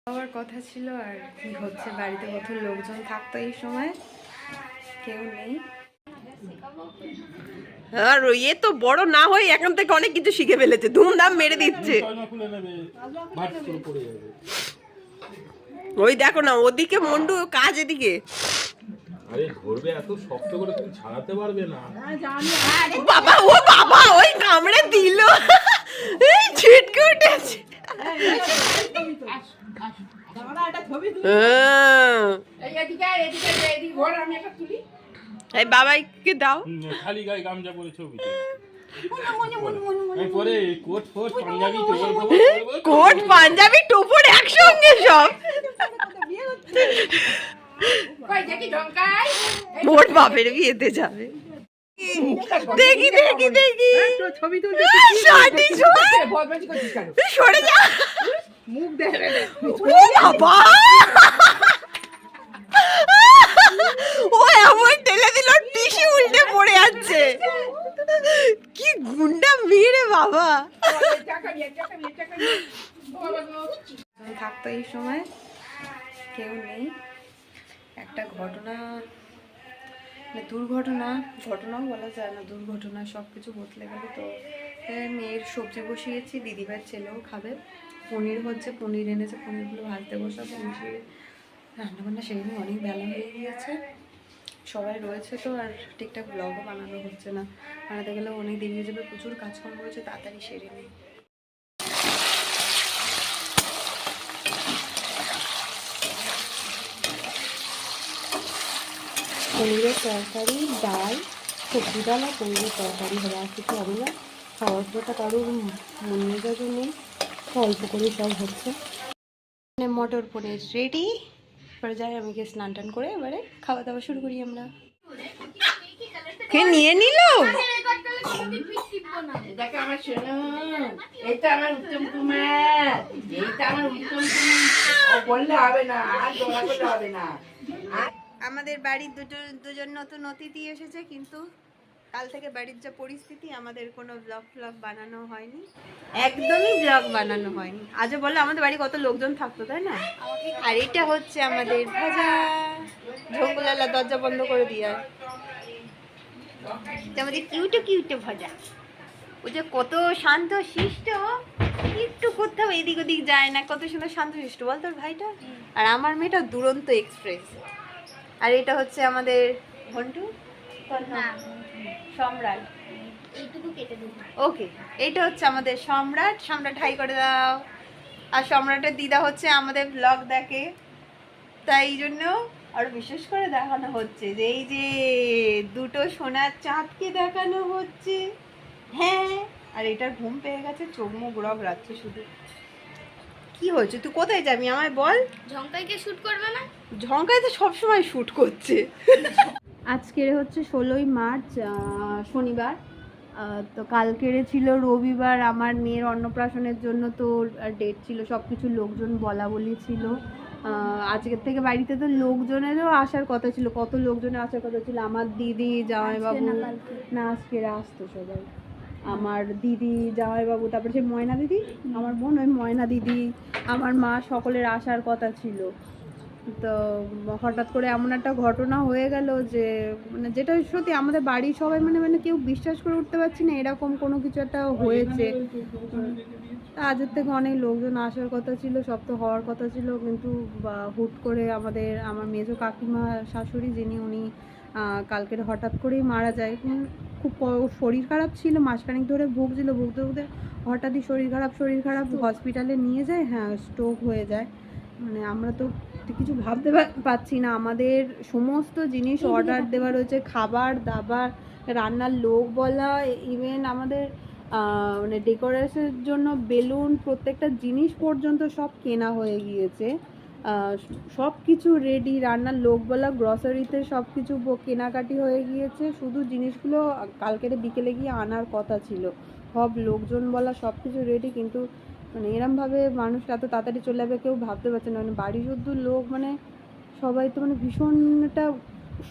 হওয়ার কথা ছিল আর কি হচ্ছে, বাড়িতে কত লোকজন থাকতো এই সময়, কেউ নেই। আর এ তো বড় না হয়ে এখন থেকে অনেক কিছু শিখে ফেলেছে, ধুমধাম মেরে দিচ্ছে। ওই দেখো না, ওদিকে মন্ডু কাজ, এদিকে আরে ধরবে, এত শক্ত করে তুমি ছাড়াতে পারবে না। বাবা, ও বাবা, ওই কামড়ে দিল, এই ছিটকে উঠেছে। এই বাবাইকে দাও, খালি গায়ে গামছা পরে ছবি পরে কোট ফোট পাঞ্জাবি কোট পাঞ্জাবি টোপর একসঙ্গে সব। ওর বাপের বিয়েতে যাবে। দেখি দেখি দেখি ছবি তুলতে সরে যা, মুখ দেখে ও বাবা, ও এমন ঠেলে দিল টিস্যু উল্টে পড়ে যাচ্ছে। কি গুন্ডা মেয়ে রে বাবা। থাকতো এই সময়, কেউ নেই। একটা ঘটনা, ঘটনাও বলা যায় না, দুর্ঘটনা, সব কিছু বদলে গেল। তো মেয়ের সবজি বসিয়েছি, দিদিভাইয়ের ছেলেও খাবে। পনির হচ্ছে, পনির এনেছে, পনিরগুলো ভাজতে বসাবো। রান্নাবান্না সেদিন অনেক বেলা হয়ে গিয়েছে, সবাই রয়েছে তো আর ঠিকঠাক ব্লগও বানানো হচ্ছে না, বানাতে গেলেও অনেক দেরি হয়ে যাবে, প্রচুর কাজকর্ম রয়েছে, তাড়াতাড়ি সেরে নিই। পনিরের তরকারি, ডাল, সবজি ডাল আর পনিরের তরকারি হবে, আর কিছু হবে না। খাওয়ার পরটা কারোর মন মেজাজও নেই, অল্প করে সব হচ্ছে। মটর পনির রেডি, এবারে যাই আমি গিয়ে স্নান টান করে এবারে খাওয়া দাওয়া শুরু করি আমরা। কে নিয়ে নিল? আমাদের বাড়ির দুজন নতুন অতিথি এসেছে, কিন্তু কাল থেকে বাড়ির যা পরিস্থিতি, আমাদের কোনো ব্লগ বানানো হয়নি, একদমই ব্লগ বানানো হয়নি। আজও বললো আমাদের বাড়ি কত লোকজন থাকতো, তাই না? আর এটা হচ্ছে আমাদের ভাজা, ঝোঙ্গলালা দরজা বন্ধ করে দিয়ে, আমাদের কিউটে ভাজা। ও যে কত শান্ত শিষ্ট, একটু কোথাও এদিক ওদিক যায় না, কত সুন্দর শান্ত শিষ্ট বল তোর ভাইটা। আর আমার মেয়েটা দুরন্ত এক্সপ্রেস। আর এটা হচ্ছে আমাদের ঘন্টু, সম্রাট। ওকে, এটা হচ্ছে আমাদের সম্রাট। সম্রাট হাই করে দাও। আর সম্রাটের দিদা হচ্ছে আমাদের ব্লগ দেখে, তাই এই জন্য আর বিশেষ করে দেখানো হচ্ছে যে এই যে দুটো সোনার চাঁদকে দেখানো হচ্ছে। হ্যাঁ, আর এটার ঘুম পেয়ে গেছে, চোখ মুখ রগ রাখছে শুধু। কি হয়েছে, তুই কোথায় যাবি আমায় বল? ঝঙ্কাইকে শুট করবে না? ঝঙ্কাই তো সবসময় শুট করছে। আজকের হচ্ছে 16ই মার্চ, শনিবার। তো কালকের ছিল রবিবার, আমার মেয়ের অন্নপ্রাশনের জন্য তো ডেট ছিল, সব কিছু লোকজন বলা বলি ছিল। আজকের থেকে বাড়িতে তো লোকজনেরও আসার কথা ছিল, কত লোকজনের আসার কথা ছিল। আমার দিদি, জামাইবাবু, না আজকে আসতো সবাই, আমার দিদি, জামাইবাবু, তারপরে সে ময়না দিদি, আমার বোন, ওই ময়না দিদি, আমার মা, সকলের আসার কথা ছিল। তো হঠাৎ করে এমন একটা ঘটনা হয়ে গেল যে মানে যেটা সত্যি আমাদের বাড়ির সবাই মানে কেউ বিশ্বাস করে উঠতে পারছি না এরকম কোনো কিছু একটা হয়েছে। আজের থেকে অনেক লোকজন আসার কথা ছিল, সব তো হওয়ার কথা ছিল, কিন্তু হুট করে আমার মেজো কাকিমা শাশুড়ি, যিনি, উনি কালকের হঠাৎ করেই মারা যায়। খুব শরীর খারাপ ছিল, মাসখানেক ধরে ভুগতে ভুগতে হঠাৎই শরীর খারাপ হসপিটালে নিয়ে যায়। হ্যাঁ, স্ট্রোক হয়ে যায়। মানে আমরা তো কিছু ভাবতে পারছি না। আমাদের সমস্ত জিনিস অর্ডার দেওয়া রয়েছে, খাবার দাবার, রান্নার লোক বলা, ইভেন আমাদের মানে ডেকোরেশনের জন্য বেলুন, প্রত্যেকটা জিনিস পর্যন্ত সব কেনা হয়ে গিয়েছে। সব কিছু রেডি, রান্নার লোক বলা, গ্রসারিতে সব কিছু কেনাকাটি হয়ে গিয়েছে। শুধু জিনিসগুলো কালকের বিকেলে গিয়ে আনার কথা ছিল। সব লোকজন বলা সব কিছু রেডি, কিন্তু মানে এরমভাবে মানুষ এত তাড়াতাড়ি চলে যাবে কেউ ভাবতে পারছে না। মানে বাড়ি শুদ্ধ লোক, মানে সবাই তো মানে ভীষণ একটা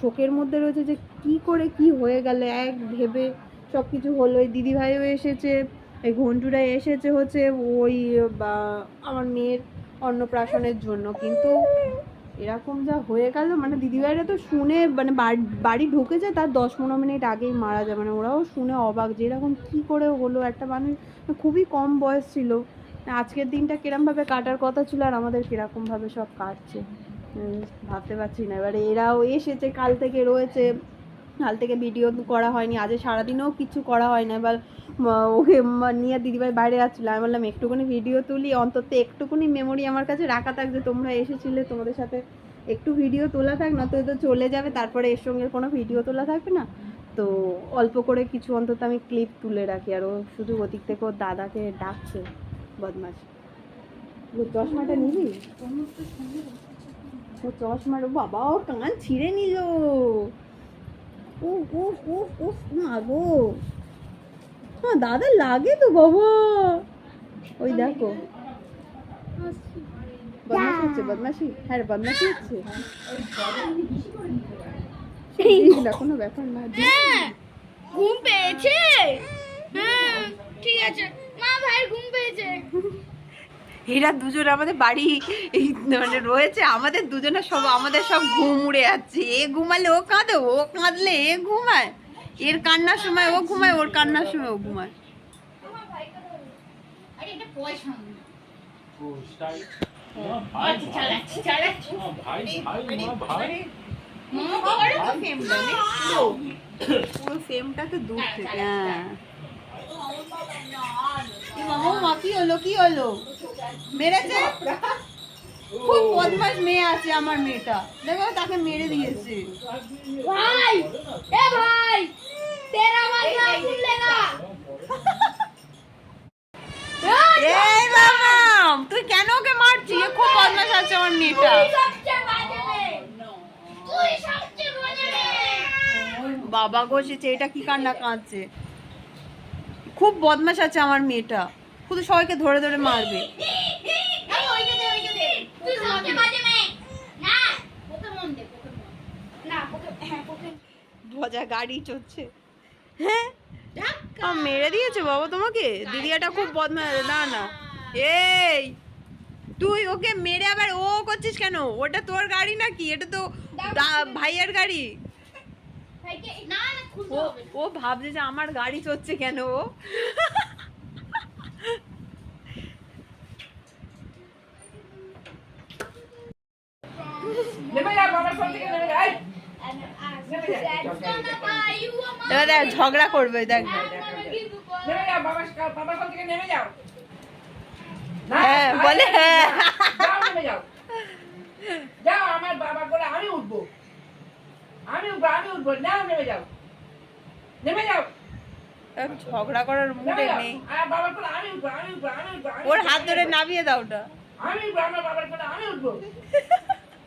শোকের মধ্যে রয়েছে যে কি করে কি হয়ে গেল, এক ভেবে সব কিছু হলো। এই দিদিভাইও এসেছে, এই ঘন্টুরা এসেছে, হচ্ছে ওই বা আমার মেয়ের অন্নপ্রাশনের জন্য, কিন্তু এরকম যা হয়ে গেল, মানে দিদিভাইরা তো শুনে মানে বাড়ি ঢুকেছে তার 10-15 মিনিট আগেই মারা যায়, মানে ওরাও শুনে অবাক যে এরকম কী করে হলো, একটা মানুষ খুবই কম বয়স ছিল, আজকের দিনটা কিরমভাবে কাটার কথা ছিল আর আমাদের কিরকমভাবে সব কাটছে ভাবতে পারছি না। এবারে এরাও এসেছে, কাল থেকে রয়েছে, কাল থেকে ভিডিও করা হয়নি, আজ সারাদিনেও কিছু করা হয় না। এবার ওকে নিয়ে দিদিভাই বাইরে যাচ্ছিলো, আমি বললাম একটুখানি ভিডিও তুলি, অন্তত একটুকুনি মেমোরি আমার কাছে রাখা থাক যে তোমরা এসেছিলে, তোমাদের সাথে একটু ভিডিও তোলা থাক, না তো তো চলে যাবে, তারপরে এর সঙ্গে কোনো ভিডিও তোলা থাকবে না, তো অল্প করে কিছু অন্তত আমি ক্লিপ তুলে রাখি। আর ও শুধু ওদিক থেকে ওর দাদাকে ডাকছে, বদমাস। চশমাটা নিবি? ও চশমার, বাবা ওর কান ছিঁড়ে নিল, উফ উফ উফ উফ, মা গো, হ্যাঁ দাদা লাগে তো বাবা, ওই দেখো বদমাশি হচ্ছে, বদমাশি, হ্যাঁ রে বদমাশি হচ্ছে, না কোনো ব্যাপার না। ঘুম পেয়েছে? হ্যাঁ ঠিক আছে মা, ভাইয়ের ঘুম পেয়েছে। এরা দুজন আমাদের বাড়ি এই মানে রয়েছে, আমাদের দুজনের সব, আমাদের সব ঘুম উড়ে যাচ্ছে, এ ঘুমালে ও কাঁদে, ও কাঁদলে এ ঘুমায়, এর কান্নার সময় ও ঘুমায়, ওর কান্নার সময় ও ঘুমায়। আরে এটা পয়সা ও স্টাইল ভাই চালাচ্ছি চালাচ্ছি। ভাই ভাই পুরো ফ্রেমটাকে দূর থেকে, হ্যাঁ মা কি হলো, কি হলো, মেরেছে? খুব বদমাস মেয়ে আছে আমার মেয়েটা, দেখো তাকে মেরে দিয়েছে। ভাই এ ভাই তেরা মারনা খুলেগা। এই মামাম, তুই কেন ওকে মারছিস? খুব বদমাস আছে আমার মেয়েটা। তুই সবচেয়ে বাজে মেয়ে, তুই সবচেয়ে বাজে মেয়ে। বাবা ঘষেছে, এটা কি কান্না কাঁদছে, খুব বদমাস আছে আমার মেয়েটা, শুধু সবাইকে ধরে ধরে মারবে। এই ওইটা দে ওইটা দে, তুই সবচেয়ে বাজে মেয়ে। না ওকে মন দে, ওকে মন না, ওকে হ্যাঁ ওকে ভজা গাড়ি চলছে, হ্যাঁ মেরে দিয়েছে বাবা তোমাকে, দিদিয়াটা খুব বদমাস। না না, এই তুই ওকে মেরে আবার ও করছিস কেন? ওটা তোর গাড়ি নাকি? এটা তো ভাইয়ের গাড়ি। ভাইকে না না খুলতে ও হবে না। ও ভাবছে যে আমার গাড়ি চড়ছে কেন ও। এবার দেখ ঝগড়া করবে, দেখ হ্যাঁ বলে হ্যাঁ যাও আমার বাবা করে আমি উঠবো, আমি উঠবো, নাও নেমে যাও, নেমে যাও, ঝগড়া করার মুডে নেই, বাবার করে আমি উঠবো, ওর হাত ধরে নামিয়ে দাও ওটা। আমি উঠবো, আমার বাবার করে আমি উঠবো,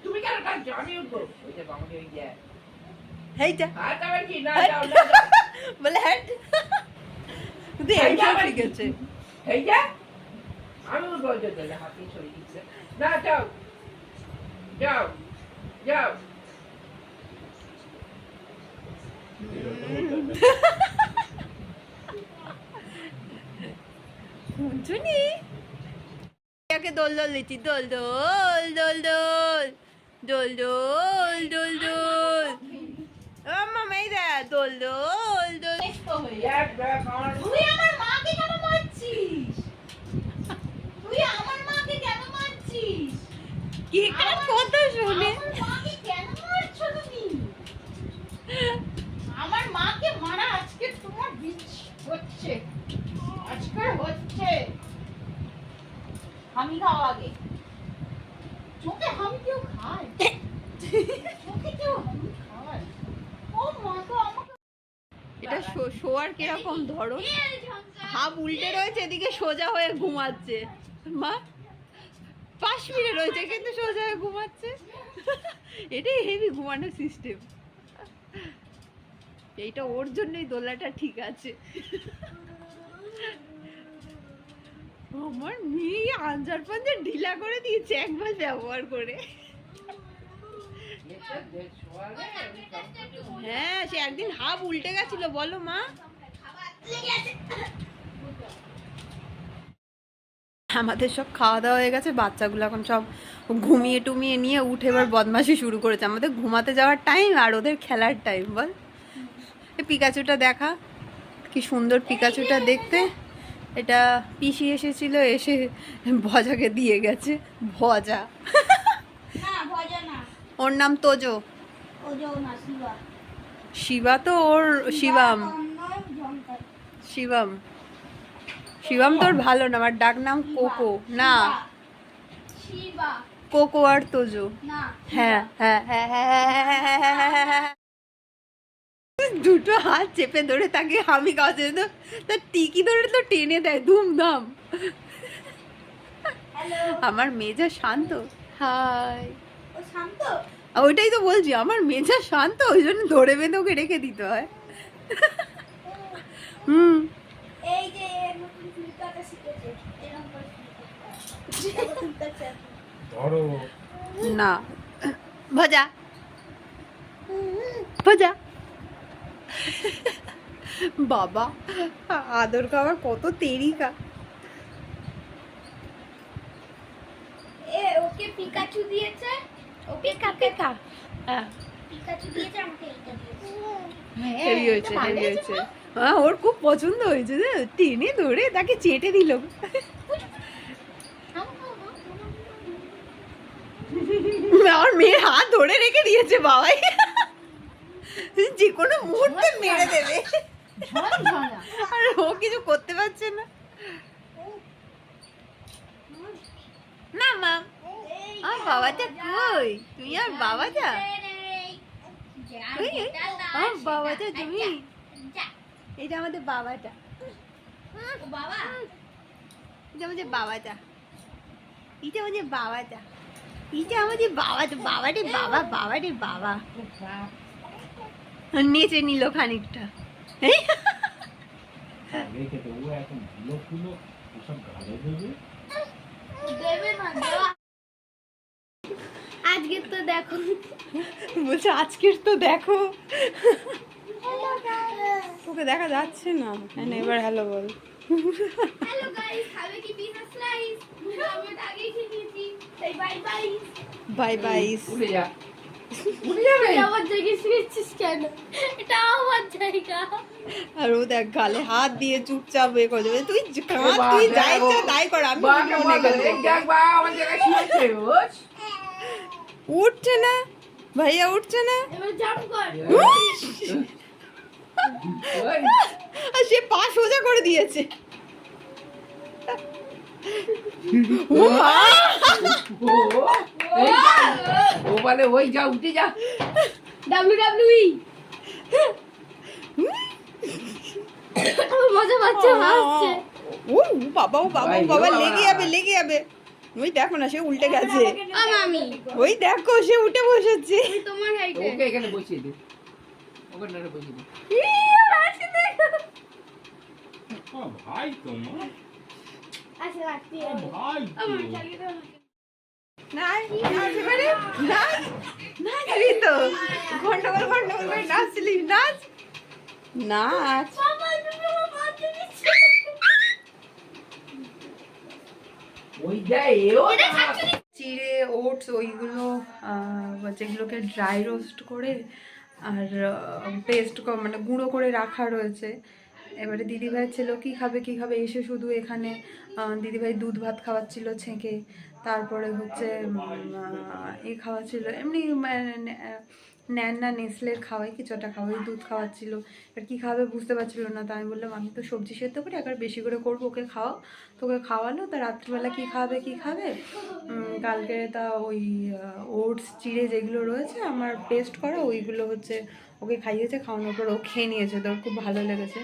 তুমি কেন কাঁদছো? আমি উঠবো, ওই যে বাবাকে ওই যে হেই যা হাত আবার কি না যাও বলে হ্যাঁ তুই এইসব শিখেছে। এই যা আমি উঠবো, ওই যে হাত দিয়ে ছড়িয়ে দিচ্ছে, না যাও যাও যাও। শুনি একে দোল দোল দিচ্ছি, দোল দোল দোল দোল দোল দোল দোল দোল, ও মামা এই দেখ দোল দোল দোল। তুই আমার মাকে কেন মারছিস? তুই আমার মাকে কেন মারছিস? কি কার কথা শুনে আমার মাকে কেন মারছো তুমি? আমার মাকে মারা আজকে তোমার বিচ হচ্ছে, আজকে হচ্ছে। আমি খাও আগে, চোখে হামি কেউ খায়? চোখে কেউ হামি খায়? ও মা তো আমাকে এটা শোয়ার কিরকম ধরো, হাফ উল্টে রয়েছে, এদিকে সোজা হয়ে ঘুমাচ্ছে, মা পাশ ফিরে রয়েছে কিন্তু সোজা হয়ে ঘুমাচ্ছে। এটাই হেভি ঘুমানোর সিস্টেম, এইটা ওর জন্যই দোলাটা ঠিক আছে। আমার মেয়ে আঞ্জার পাঞ্জার ঢিলা করে দিয়েছে একবার ব্যবহার করে। হ্যাঁ সে একদিন হাফ উল্টে গেছিল, বলো মা। আমাদের সব খাওয়া দাওয়া হয়ে গেছে, বাচ্চাগুলো এখন সব ঘুমিয়ে টুমিয়ে নিয়ে উঠে এবার বদমাশি শুরু করেছে। আমাদের ঘুমাতে যাওয়ার টাইম আর ওদের খেলার টাইম। বল, এই পিকাচুটা দেখা, কি সুন্দর পিকাচুটা দেখতে। এটা পিসি এসেছিল, এসে ভজাকে দিয়ে গেছে। ভজা, না ভজা না, ওর নাম তোজো। ওজো না, শিবা। শিবা তো ওর শিবাম। শিবম, শিবম তোর ভালো না, আমার ডাক নাম কোকো। না, শিবা কোকো আর তোজো। না, হ্যাঁ হ্যাঁ হ্যাঁ হ্যাঁ হ্যাঁ হ্যাঁ হ্যাঁ হ্যাঁ হ্যাঁ। দুটো হাত চেপে ধরে তাকে আমি কাছে তো তার টিকি ধরে তো টেনে দেয় ধুমধাম। হ্যালো। আমার মেজা শান্ত। হাই, ও শান্ত। ওইটাই তো বলছি, আমার মেজা শান্ত, ওই জন্য ধরে বেঁধে ওকে রেখে দিতে হয়। হুম, এই যে নতুন ফিল্টারটা শিখেছে, এরকম করে ফিল্টারটা। ধরো। না ভজা ভজা। বাবা, আদর খাওয়ার কত তেরিকা। ওকে পিকাচু দিয়েছে, ওকে পিকা পিকাচু দিয়েছে, আমাকে এটা দিয়েছে। হেভি হয়েছে, হেভি হয়েছে। হ্যাঁ, ওর খুব পছন্দ হয়েছে যে টেনে ধরে তাকে চেটে দিল। আমার মেয়ের হাত ধরে রেখে দিয়েছে বাবাই, যে কোনো মুহূর্তে মেরে দেবে। আর ও কিছু করতে পারছে না। না মা, আমার বাবাটা কই? তুই আর বাবাটা? আমার বাবাটা তুমি? এটা আমাদের বাবাটা, বাবা এটা আমাদের বাবাটা, এটা আমাদের বাবাটা, এটা আমাদের বাবাটা। বাবারে বাবা, বাবারে বাবা। নেচে নিল খানিকটা। রেখে দেবো এখন, ধুলো ফুলো ওসব গালে দেবে। দেবে না, দেওয়া। আজকে তো দেখো, বলছে আজকের তো দেখো। হ্যালো গাইস, তোকে দেখা যাচ্ছে না। এবার হ্যালো বল। হ্যালো গাইস, খাবে কি পিজা স্লাইস? আমি ওটা আগেই খেয়ে নিয়েছি, তাই বাই বাই। Bye bye. উঠে যা, উঠে যাবে। আমার জায়গায় শুয়েছিস কেন? এটা আমার জায়গা। আর ও দেখ গালে হাত দিয়ে চুপচাপ এ করে দেবে। তুই কাঁদ, বাহ, তুই যা দেখ ইচ্ছা ও। তাই কর, আমি বাহ, কিছু বাহ, মনে করি না। দেখ বা আমার জায়গায় শুয়েছে। ওঠ। উঠছে না ভাইয়া, উঠছে না। এবার জাম্প কর। ওই, আর সে পা সোজা করে দিয়েছে। ও মা, ও, এই যা। ও বলে ওই যা, উঠে যা। WWE মজা পাচ্ছে, হাসছে। ও বাবা, ও বাবা, ও বাবা, লেগে যাবে, লেগে যাবে। ওই দেখো না, সে উল্টে গেছে। ও মামি, ওই দেখো, সে উঠে বসেছে। তোমার হাইটে। ওকে এখানে বসিয়ে দে, ওকে না বসিয়ে দে। ও ভাই তোমার, আচ্ছা রাখছি। ও ভাই তো। নাই, নাচ এবারে, নাচ, নাচবি তো। ঘন্টগোল ঘন্টগোল করে নাচছিলিস, নাচ, নাচ। বাবা তুমি আমার বাচ্চা দিচ্ছ। ওই যা, এও না। চিড়ে ওটস ওইগুলো যেগুলোকে ড্রাই রোস্ট করে আর পেস্ট মানে গুঁড়ো করে রাখা রয়েছে। এবারে দিদিভাই ছিল কী খাবে কী খাবে, এসে শুধু এখানে দিদিভাই দুধ ভাত খাওয়াচ্ছিল ছেঁকে, তারপরে হচ্ছে এ খাওয়াচ্ছিল এমনি ন্যান্না নেসলের খাওয়াই, কিছু একটা খাওয়াই, দুধ খাওয়াচ্ছিল। এবার কী খাবে বুঝতে পারছিল না, তাই আমি বললাম আমি তো সবজি সেদ্ধ করি, একবার বেশি করে করবো, ওকে খাওয়াও। তোকে খাওয়ালো, তা রাত্রিবেলা কী খাবে কী খাবে, কালকে তা ওই ওটস চিড়ে যেগুলো রয়েছে আমার পেস্ট করা, ওইগুলো হচ্ছে ওকে খাইয়েছে। খাওয়ানোর পর ও খেয়ে নিয়েছে, তো ওর খুব ভালো লেগেছে।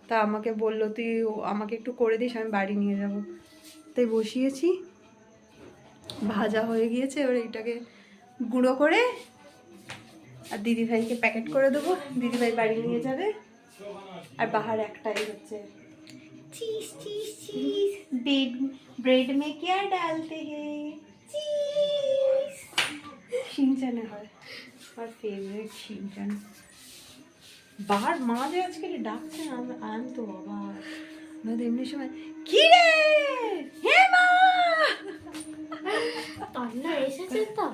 তা আমাকে বললো তুই আমাকে একটু করে দিস, আমি বাড়ি নিয়ে যাব। তাই বসিয়েছি, ভাজা হয়ে গিয়েছে। এবার এইটাকে গুঁড়ো করে আর দিদিভাইকে প্যাকেট করে দেবো, দিদিভাই বাড়ি নিয়ে যাবে। আর বাহার একটাই হচ্ছে চিজ চিজ চিজ, ব্রেড মে क्या डालते हैं চিজ। শিনচানে হয়, আমার ফেভারিট শিনচান। বাহার মা যে আজকে ডাকছে না, আমি তো অবাক। নয়তো এমনি সময় কি রে হে মা, কান্না এসেছে তো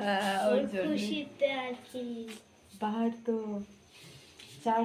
ওর ওর জন্য খুশিতে আর কি বাহার তো চার